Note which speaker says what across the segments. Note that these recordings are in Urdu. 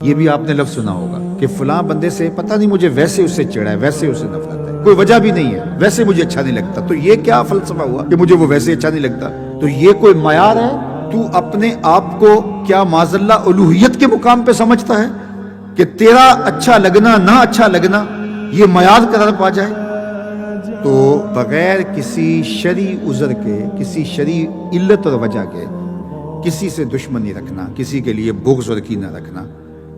Speaker 1: یہ بھی آپ نے لفظ سنا ہوگا کہ فلاں بندے سے پتہ نہیں مجھے ویسے اس سے چڑھا ہے، ویسے اس سے نفرت ہے، کوئی وجہ بھی نہیں ہے، ویسے مجھے اچھا نہیں لگتا۔ تو یہ کیا فلسفہ ہوا کہ مجھے وہ ویسے اچھا نہیں لگتا؟ تو یہ کوئی معیار ہے؟ تو اپنے آپ کو کیا معاذ اللہ الوہیت کے مقام پہ سمجھتا ہے کہ تیرا اچھا لگنا نہ اچھا لگنا یہ معیار قرار پا جائے؟ تو بغیر کسی شرعی عذر کے، کسی شرعی علت اور وجہ کے کسی سے دشمنی رکھنا، کسی کے لیے بغض اور کینہ رکھنا،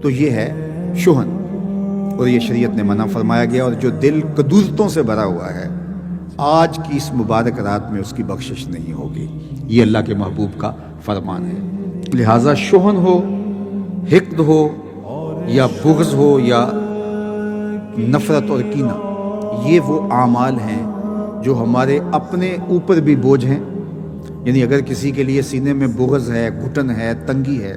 Speaker 1: تو یہ ہے شحن، اور یہ شریعت نے منع فرمایا گیا۔ اور جو دل قدورتوں سے بھرا ہوا ہے، آج کی اس مبارک رات میں اس کی بخشش نہیں ہوگی، یہ اللہ کے محبوب کا فرمان ہے۔ لہٰذا شحن ہو، حقد ہو یا بغض ہو یا نفرت اور کینہ، یہ وہ اعمال ہیں جو ہمارے اپنے اوپر بھی بوجھ ہیں۔ یعنی اگر کسی کے لیے سینے میں بغض ہے، گھٹن ہے، تنگی ہے،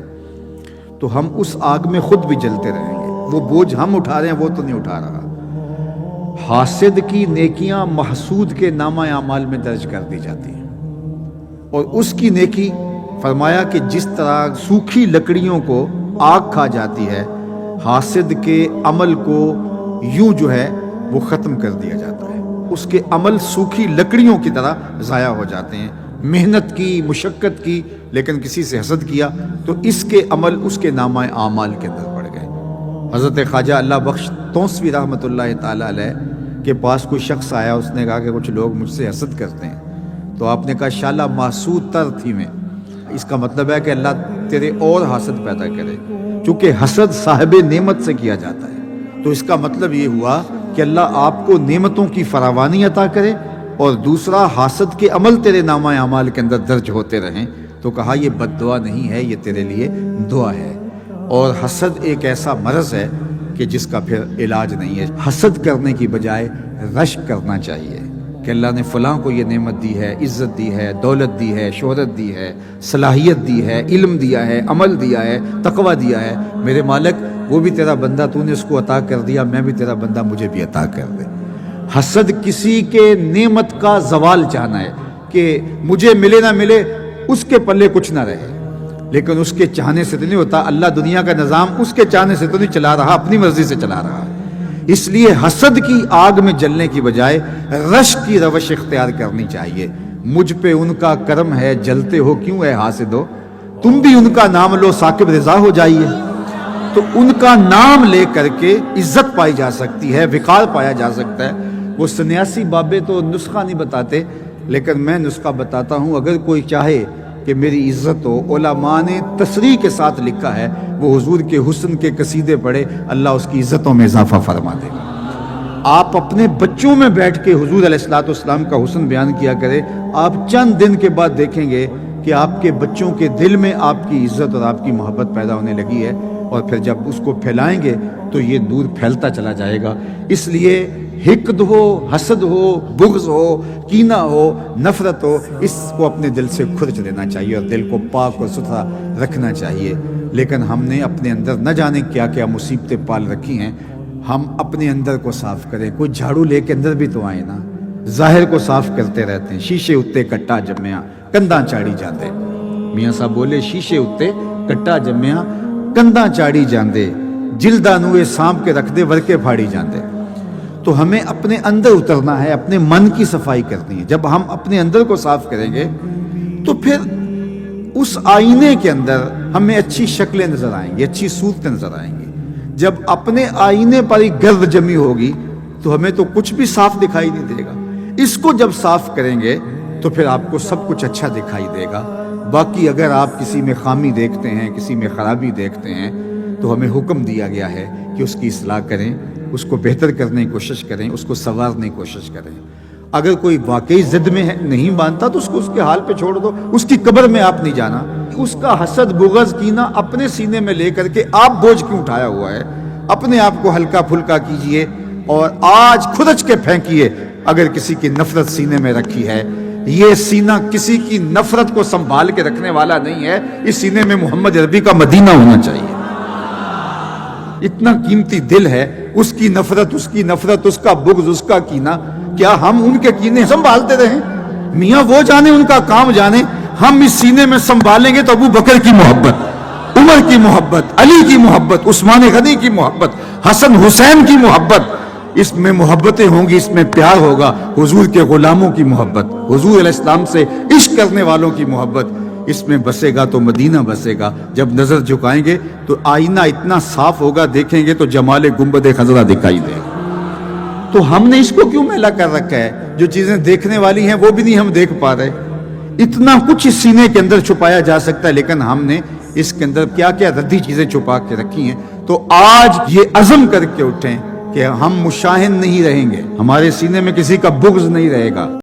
Speaker 1: تو ہم اس آگ میں خود بھی جلتے رہیں گے۔ وہ بوجھ ہم اٹھا رہے ہیں، وہ تو نہیں اٹھا رہا۔ حاسد کی نیکیاں محسود کے نامہ اعمال میں درج کر دی جاتی ہیں، اور اس کی نیکی فرمایا کہ جس طرح سوکھی لکڑیوں کو آگ کھا جاتی ہے، حاسد کے عمل کو یوں جو ہے وہ ختم کر دیا جاتا ہے۔ اس کے عمل سوکھی لکڑیوں کی طرح ضائع ہو جاتے ہیں۔ محنت کی، مشقت کی، لیکن کسی سے حسد کیا تو اس کے عمل اس کے نامہ اعمال کے اندر پڑ گئے۔ حضرت خواجہ اللہ بخش تونسوی رحمۃ اللہ تعالیٰ علیہ کے پاس کوئی شخص آیا، اس نے کہا کہ کچھ لوگ مجھ سے حسد کرتے ہیں۔ تو آپ نے کہا شالا محسود تر تھی میں، اس کا مطلب ہے کہ اللہ تیرے اور حسد پیدا کرے، چونکہ حسد صاحب نعمت سے کیا جاتا ہے۔ تو اس کا مطلب یہ ہوا کہ اللہ آپ کو نعمتوں کی فراوانی عطا کرے، اور دوسرا حاسد کے عمل تیرے نامہ اعمال کے اندر درج ہوتے رہیں۔ تو کہا یہ بد دعا نہیں ہے، یہ تیرے لیے دعا ہے۔ اور حسد ایک ایسا مرض ہے کہ جس کا پھر علاج نہیں ہے۔ حسد کرنے کی بجائے رشک کرنا چاہیے کہ اللہ نے فلاں کو یہ نعمت دی ہے، عزت دی ہے، دولت دی ہے، شہرت دی ہے، صلاحیت دی ہے، علم دیا ہے، عمل دیا ہے، تقوی دیا ہے، میرے مالک وہ بھی تیرا بندہ، تو نے اس کو عطا کر دیا، میں بھی تیرا بندہ، مجھے بھی عطا کر دے۔ حسد کسی کے نعمت کا زوال چاہنا ہے کہ مجھے ملے نہ ملے، اس کے پلے کچھ نہ رہے، لیکن اس کے چاہنے سے تو نہیں ہوتا۔ اللہ دنیا کا نظام اس کے چاہنے سے تو نہیں چلا رہا، اپنی مرضی سے چلا رہا۔ اس لیے حسد کی آگ میں جلنے کی بجائے رشک کی روش اختیار کرنی چاہیے۔ مجھ پہ ان کا کرم ہے، جلتے ہو کیوں اے حاسدو، تم بھی ان کا نام لو ثاقب رضا ہو جائیے۔ تو ان کا نام لے کر کے عزت پائی جا سکتی ہے، وقار پایا جا سکتا ہے۔ وہ سنیاسی بابے تو نسخہ نہیں بتاتے، لیکن میں نسخہ بتاتا ہوں۔ اگر کوئی چاہے کہ میری عزت ہو، علماء نے تصریح کے ساتھ لکھا ہے، وہ حضور کے حسن کے قصیدے پڑھے، اللہ اس کی عزتوں میں اضافہ فرما دے گا۔ آپ اپنے بچوں میں بیٹھ کے حضور علیہ الصلوۃ والسلام کا حسن بیان کیا کرے، آپ چند دن کے بعد دیکھیں گے کہ آپ کے بچوں کے دل میں آپ کی عزت اور آپ کی محبت پیدا ہونے لگی ہے، اور پھر جب اس کو پھیلائیں گے تو یہ دور پھیلتا چلا جائے گا۔ اس لیے حقد ہو، حسد ہو، بغض ہو، کینہ ہو، نفرت ہو، اس کو اپنے دل سے کھرچ دینا چاہیے اور دل کو پاک اور ستھرا رکھنا چاہیے۔ لیکن ہم نے اپنے اندر نہ جانے کیا کیا مصیبتیں پال رکھی ہیں۔ ہم اپنے اندر کو صاف کریں، کوئی جھاڑو لے کے اندر بھی تو آئے نا۔ ظاہر کو صاف کرتے رہتے ہیں، شیشے اتے کٹا جمیا کنداں چاڑی جاندے۔ میاں صاحب بولے شیشے اتے کٹا جمیا کنداں چاڑی جاندے، جلداں نوے سانپ کے رکھ دے ورکے پھاڑی جاندے۔ تو ہمیں اپنے اندر اترنا ہے، اپنے من کی صفائی کرنی ہے۔ جب ہم اپنے اندر کو صاف کریں گے تو پھر اس آئینے کے اندر ہمیں اچھی شکلیں نظر آئیں گی، اچھی صورتیں نظر آئیں گی۔ جب اپنے آئینے پر ہی گرد جمی ہوگی تو ہمیں تو کچھ بھی صاف دکھائی نہیں دے گا۔ اس کو جب صاف کریں گے تو پھر آپ کو سب کچھ اچھا دکھائی دے گا۔ باقی اگر آپ کسی میں خامی دیکھتے ہیں، کسی میں خرابی دیکھتے ہیں، تو ہمیں حکم دیا گیا ہے کہ اس کی اصلاح کریں، اس کو بہتر کرنے کی کوشش کریں، اس کو سنوارنے کی کوشش کریں۔ اگر کوئی واقعی ضد میں ہے، نہیں مانتا، تو اس کو اس کے حال پہ چھوڑ دو، اس کی قبر میں آپ نہیں جانا۔ اس کا حسد، بغض، کینہ اپنے سینے میں لے کر کے آپ بوجھ کیوں اٹھایا ہوا ہے؟ اپنے آپ کو ہلکا پھلکا کیجئے اور آج کھرچ کے پھینکیے۔ اگر کسی کی نفرت سینے میں رکھی ہے، یہ سینہ کسی کی نفرت کو سنبھال کے رکھنے والا نہیں ہے۔ اس سینے میں محمد عربی کا مدینہ ہونا چاہیے۔ اتنا قیمتی دل ہے، اس کی نفرت، اس کا بغض، اس کا کینہ، کیا ہم ان کے کینے سنبھالتے رہیں؟ میاں وہ جانے، ان کا کام جانے، ہم اس سینے میں سنبھالیں گے تو ابو بکر کی محبت، عمر کی محبت، علی کی محبت، عثمان غنی کی محبت، حسن حسین کی محبت، اس میں محبتیں ہوں گی، اس میں پیار ہوگا، حضور کے غلاموں کی محبت، حضور علیہ السلام سے عشق کرنے والوں کی محبت، اس میں بسے گا تو مدینہ بسے گا۔ جب نظر جھکائیں گے تو آئینہ اتنا صاف ہوگا، دیکھیں گے تو جمال گنبد خضرا دکھائی دے گا۔ تو ہم نے اس کو کیوں میلا کر رکھا ہے؟ جو چیزیں دیکھنے والی ہیں وہ بھی نہیں ہم دیکھ پا رہے۔ اتنا کچھ اس سینے کے اندر چھپایا جا سکتا ہے، لیکن ہم نے اس کے اندر کیا کیا ردی چیزیں چھپا کے رکھی ہیں۔ تو آج یہ عزم کر کے اٹھیں کہ ہم مشاہن نہیں رہیں گے، ہمارے سینے میں کسی کا بغض نہیں رہے گا۔